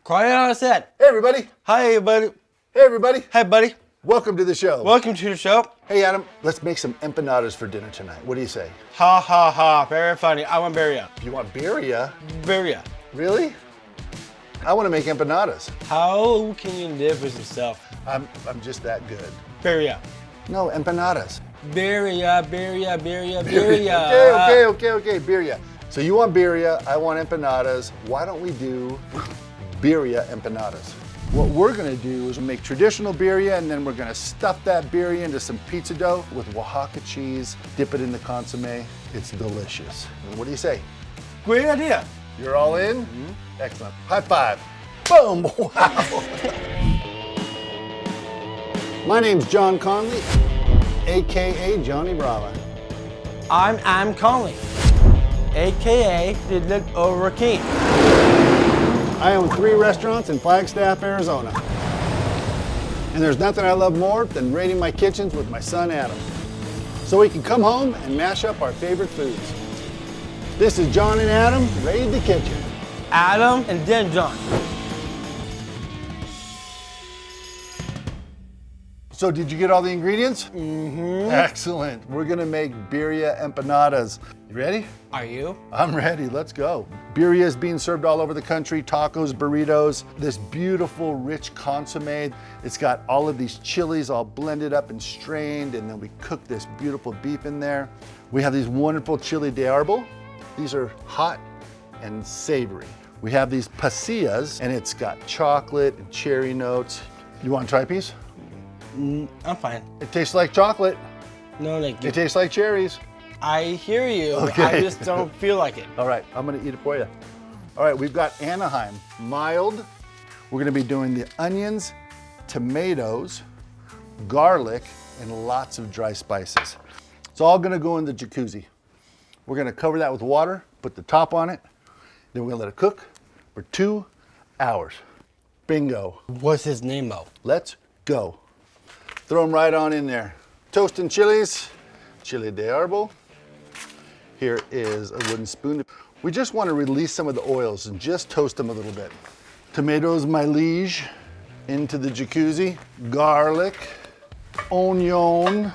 Quiet on set. Hey everybody. Hi, buddy. Hey everybody. Hi, buddy. Welcome to the show. Welcome to the show. Hey Adam, let's make some empanadas for dinner tonight. What do you say? Ha ha ha. Very funny. I want birria. You want birria? Birria. Really? I want to make empanadas. How can you live with yourself? I'm just that good. Birria. No, empanadas. Birria, birria, birria, birria. Okay, birria. So you want birria, I want empanadas. Why don't we do birria empanadas? What we're gonna do is make traditional birria, and then we're gonna stuff that birria into some pizza dough with Oaxaca cheese, dip it in the consomme. It's delicious. What do you say? Great idea. You're all in? Mm-hmm. Excellent. High five. Boom, wow. My name's John Conley, AKA Johnny Brava. I'm Conley, AKA the Leftover King. I own 3 restaurants in Flagstaff, Arizona. And there's nothing I love more than raiding my kitchens with my son Adam, so we can come home and mash up our favorite foods. This is John and Adam, Raid the Kitchen. Adam and then John. So did you get all the ingredients? Mm-hmm. Excellent. We're gonna make birria empanadas. You ready? Are you? I'm ready, let's go. Birria is being served all over the country, tacos, burritos, this beautiful rich consomme. It's got all of these chilies all blended up and strained, and then we cook this beautiful beef in there. We have these wonderful chili de Arbol. These are hot and savory. We have these pasillas, and it's got chocolate and cherry notes. You want to try a piece? I'm fine. It tastes like chocolate. No, thank you. It tastes like cherries. I hear you. Okay. I just don't feel like it. All right, I'm gonna eat it for you. All right, we've got Anaheim, mild. We're gonna be doing the onions, tomatoes, garlic, and lots of dry spices. It's all gonna go in the jacuzzi. We're gonna cover that with water, put the top on it, then we're gonna let it cook for 2 hours. Bingo. What's his name, though? Let's go. Throw them right on in there. Toasting chilies, chili de Arbol. Here is a wooden spoon. We just want to release some of the oils and just toast them a little bit. Tomatoes, my liege, into the jacuzzi. Garlic, onion,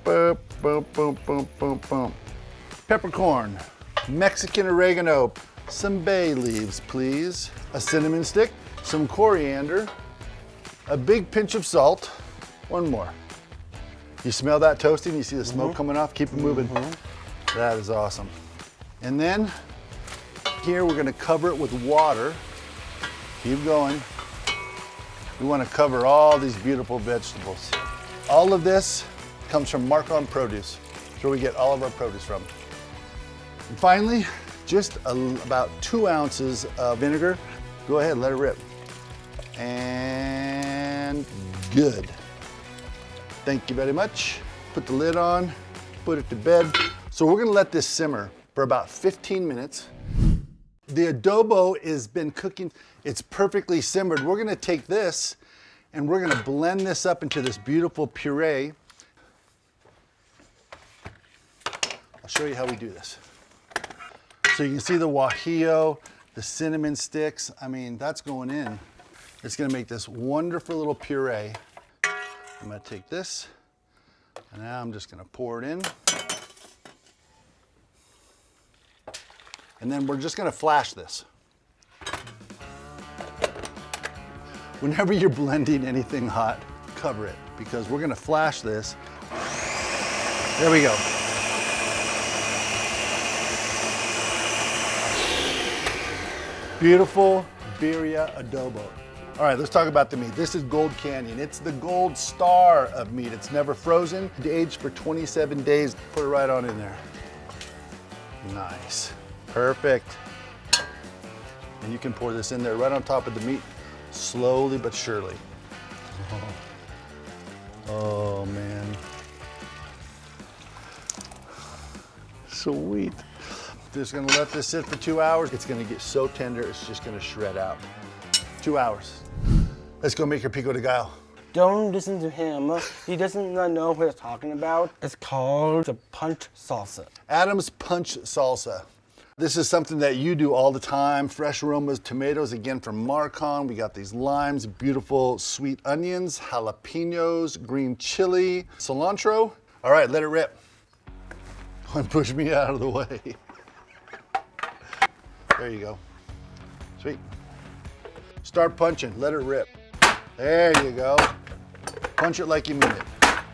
boom, boom, boom, boom, boom, boom. Peppercorn, Mexican oregano, some bay leaves, please. A cinnamon stick, some coriander, a big pinch of salt. One more. You smell that toasting? You see the smoke coming off? Keep it moving. That is awesome. And then here we're gonna cover it with water. Keep going. We wanna cover all these beautiful vegetables. All of this comes from markonproduce. It's where we get all of our produce from. And finally, just about 2 ounces of vinegar. Go ahead, let it rip. And good. Thank you very much. Put the lid on, put it to bed. So we're gonna let this simmer for about 15 minutes. The adobo has been cooking. It's perfectly simmered. We're gonna take this and we're gonna blend this up into this beautiful puree. I'll show you how we do this. So you can see the guajillo, the cinnamon sticks. I mean, that's going in. It's gonna make this wonderful little puree. I'm gonna take this, and now I'm just gonna pour it in. And then we're just gonna flash this. Whenever you're blending anything hot, cover it, because we're gonna flash this. There we go. Beautiful birria adobo. All right, let's talk about the meat. This is Gold Canyon. It's the gold star of meat. It's never frozen. It's aged for 27 days. Put it right on in there. Nice, perfect. And you can pour this in there right on top of the meat, slowly but surely. Oh man. Sweet. Just gonna let this sit for 2 hours. It's gonna get so tender, it's just gonna shred out. 2 hours. Let's go make your pico de gallo. Don't listen to him. He doesn't know what he's talking about. It's called the Punch Salsa. Adam's Punch Salsa. This is something that you do all the time. Fresh aromas, tomatoes, again from Markon. We got these limes, beautiful sweet onions, jalapenos, green chili, cilantro. All right, let it rip. Don't push me out of the way. There you go. Sweet. Start punching, let it rip. There you go. Punch it like you mean it.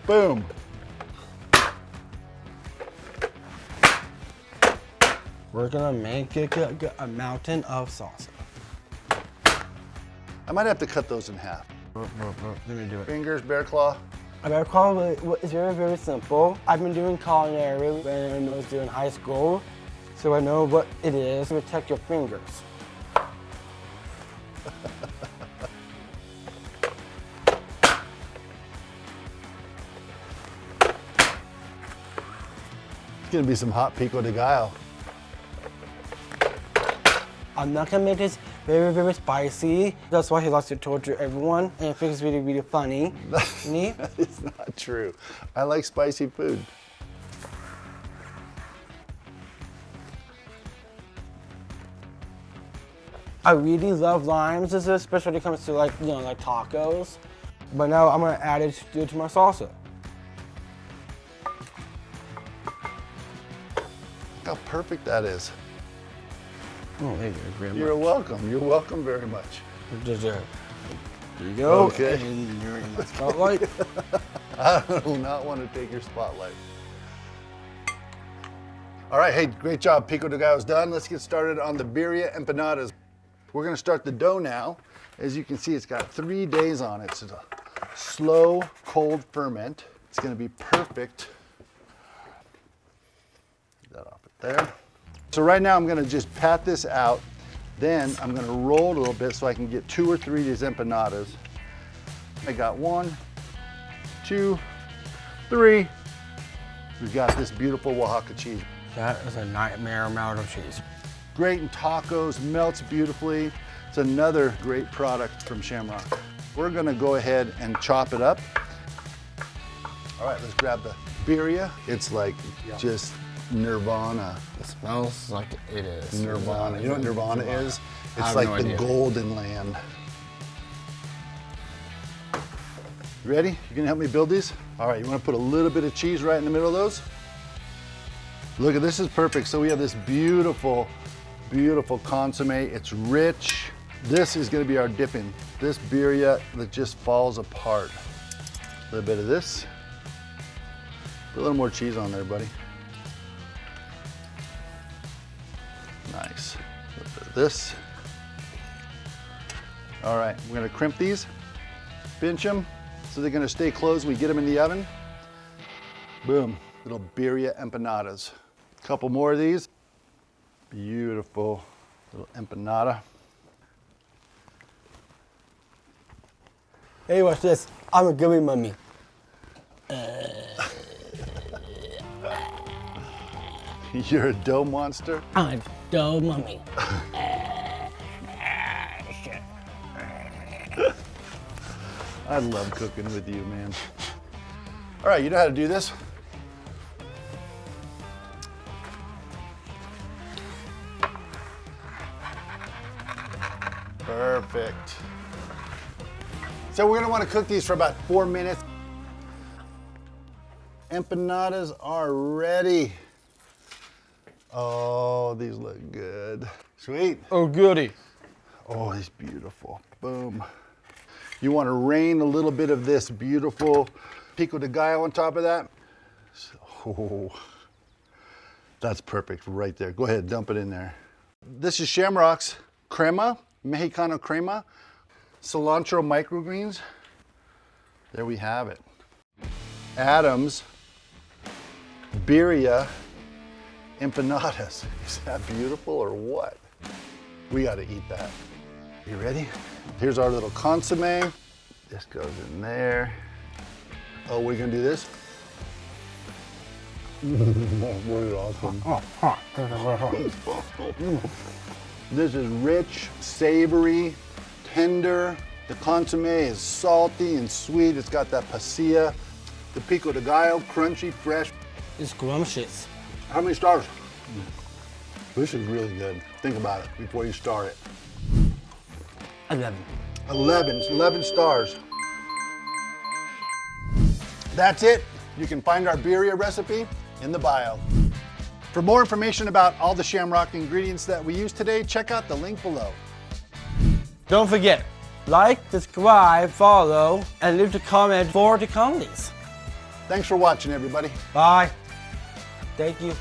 Boom. We're gonna make a mountain of salsa. I might have to cut those in half. Let me do it. Fingers, bear claw. Bear claw is very, very simple. I've been doing culinary when I was doing high school, so I know what it is. Protect your fingers. It's gonna be some hot pico de gallo. I'm not gonna make this very, very spicy. That's why he likes to torture everyone, and I think it's really, really funny. That is not true. I like spicy food. I really love limes, especially when it comes to like tacos. But now I'm gonna add it to my salsa. Look how perfect that is. Oh, thank you very much. You're welcome. You're welcome very much. Dessert. There you go. Okay. And you're in my spotlight. I do not want to take your spotlight. All right, hey, great job. Pico de gallo's done. Let's get started on the birria empanadas. We're gonna start the dough now. As you can see, it's got 3 days on it. So it's a slow, cold ferment. It's gonna be perfect. Get that off it there. So right now I'm gonna just pat this out. Then I'm gonna roll it a little bit so I can get 2 or 3 of these empanadas. I got 1, 2, 3. We've got this beautiful Oaxaca cheese. That is a nightmare amount of cheese. Great in tacos, melts beautifully. It's another great product from Shamrock. We're gonna go ahead and chop it up. All right, let's grab the birria. It's like just Nirvana. It smells like it is. Nirvana. You know what Nirvana is? I It's have like no the idea. golden land. You ready? You gonna help me build these? All right, you wanna put a little bit of cheese right in the middle of those? Look at this, is perfect. So we have this beautiful, beautiful consomme. It's rich. This is gonna be our dipping. This birria that just falls apart. A little bit of this. Put a little more cheese on there, buddy. Nice. A little bit of this. All right, we're gonna crimp these, pinch them, so they're gonna stay closed when we get them in the oven. Boom, little birria empanadas. A couple more of these. Beautiful little empanada. Hey, watch this. I'm a gummy mummy. You're a dough monster. I'm a dough mummy. I love cooking with you, man. All right, you know how to do this? Perfect. So we're gonna wanna cook these for about 4 minutes. Empanadas are ready. Oh, these look good. Sweet. Oh, goody. Oh, he's beautiful. Boom. You want to rain a little bit of this beautiful pico de gallo on top of that. Oh, that's perfect right there. Go ahead, dump it in there. This is Shamrock's crema, Mexicano crema, cilantro microgreens. There we have it. Adam's birria empanadas. Is that beautiful or what? We got to eat that. You ready? Here's our little consomme. This goes in there. Oh, we're gonna do this? Really awesome. This is rich, savory, tender. The consomme is salty and sweet. It's got that pasilla. The pico de gallo, crunchy, fresh. It's scrumptious. How many stars? This is really good. Think about it before you start it. 11. 11 stars. That's it. You can find our birria recipe in the bio. For more information about all the Shamrock ingredients that we use today, check out the link below. Don't forget, like, subscribe, follow, and leave a comment for the Conleys. Thanks for watching, everybody. Bye. Thank you.